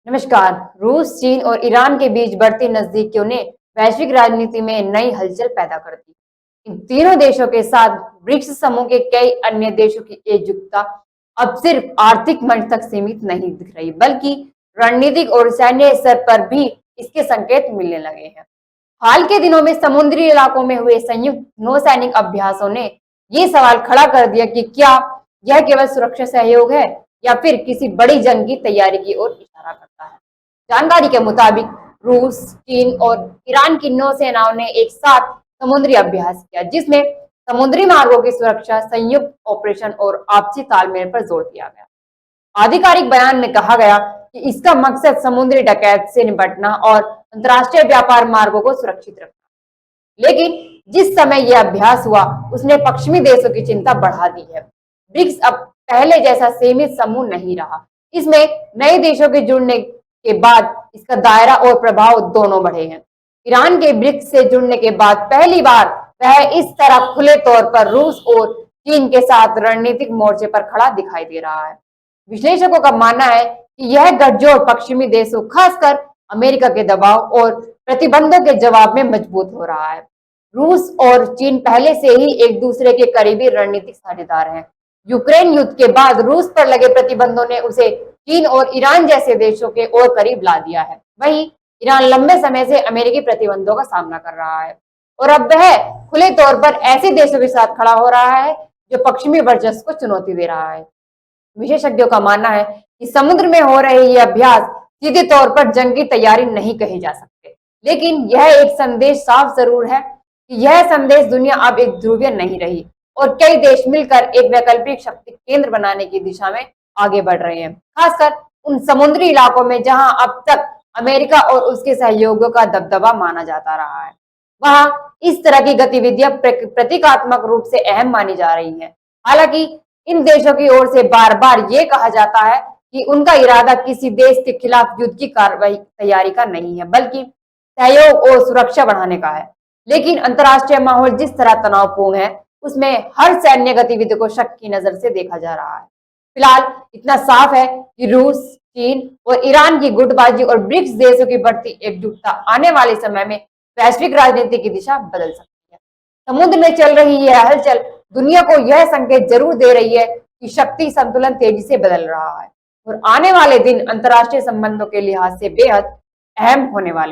नमस्कार। रूस, चीन और ईरान के बीच बढ़ती नजदीकियों ने वैश्विक राजनीति में नई हलचल पैदा कर दी। इन तीनों देशों के साथ ब्रिक्स समूह के कई अन्य देशों की एकजुटता अब सिर्फ आर्थिक मंच तक सीमित नहीं दिख रही, बल्कि रणनीतिक और सैन्य स्तर पर भी इसके संकेत मिलने लगे हैं। हाल के दिनों में समुद्री इलाकों में हुए संयुक्त नौसैनिक अभ्यासों ने ये सवाल खड़ा कर दिया कि क्या यह केवल सुरक्षा सहयोग है या फिर किसी बड़ी जंग की तैयारी की ओर इशारा करता है। जानकारी के मुताबिक रूस, चीन और ईरान की नौसेनाओं ने एक साथ समुद्री अभ्यास किया, जिसमें समुद्री मार्गों की सुरक्षा, संयुक्त ऑपरेशन और आपसी तालमेल पर जोर दिया गया। आधिकारिक बयान में कहा गया कि इसका मकसद समुद्री डकैत से निपटना और अंतर्राष्ट्रीय व्यापार मार्गों को सुरक्षित रखना। लेकिन जिस समय यह अभ्यास हुआ, उसने पश्चिमी देशों की चिंता बढ़ा दी है। ब्रिक्स अब पहले जैसा सीमित समूह नहीं रहा। इसमें नए देशों के जुड़ने के बाद इसका दायरा और प्रभाव दोनों बढ़े हैं। ईरान के ब्रिक्स से जुड़ने के बाद पहली बार वह इस तरह खुले तौर पर रूस और चीन के साथ रणनीतिक मोर्चे पर खड़ा दिखाई दे रहा है। विश्लेषकों का मानना है कि यह गठजोड़ पश्चिमी देशों, खासकर अमेरिका के दबाव और प्रतिबंधों के जवाब में मजबूत हो रहा है। रूस और चीन पहले से ही एक दूसरे के करीबी रणनीतिक साझेदार हैं। यूक्रेन युद्ध के बाद रूस पर लगे प्रतिबंधों ने उसे चीन और ईरान जैसे देशों के और करीब ला दिया है। वहीं ईरान लंबे समय से अमेरिकी प्रतिबंधों का सामना कर रहा है और अब वह खुले तौर पर ऐसे देशों के साथ खड़ा हो रहा है जो पश्चिमी वर्चस्व को चुनौती दे रहा है। विशेषज्ञों का मानना है कि समुद्र में हो रहे ये अभ्यास सीधे तौर पर जंग की तैयारी नहीं कहे जा सकते, लेकिन यह एक संदेश साफ जरूर है कि यह संदेश दुनिया अब एक ध्रुवीय नहीं रही और कई देश मिलकर एक वैकल्पिक शक्ति केंद्र बनाने की दिशा में आगे बढ़ रहे हैं, खासकर उन समुद्री इलाकों में जहां अब तक अमेरिका और उसके सहयोगियों का दबदबा माना जाता रहा है। वहां इस तरह की गतिविधियां प्रतीकात्मक रूप से अहम मानी जा रही हैं। हालांकि इन देशों की ओर से बार बार ये कहा जाता है कि उनका इरादा किसी देश के खिलाफ युद्ध की कार्रवाई तैयारी का नहीं है, बल्कि सहयोग और सुरक्षा बढ़ाने का है। लेकिन अंतर्राष्ट्रीय माहौल जिस तरह तनावपूर्ण है, उसमें हर सैन्य गतिविधि को शक की नजर से देखा जा रहा है। फिलहाल इतना साफ है कि रूस, चीन और ईरान की गुटबाजी और ब्रिक्स देशों की बढ़ती एकजुटता आने वाले समय में वैश्विक राजनीति की दिशा बदल सकती है। समुद्र में चल रही यह हलचल दुनिया को यह संकेत जरूर दे रही है कि शक्ति संतुलन तेजी से बदल रहा है और आने वाले दिन अंतर्राष्ट्रीय संबंधों के लिहाज से बेहद अहम होने वाले हैं।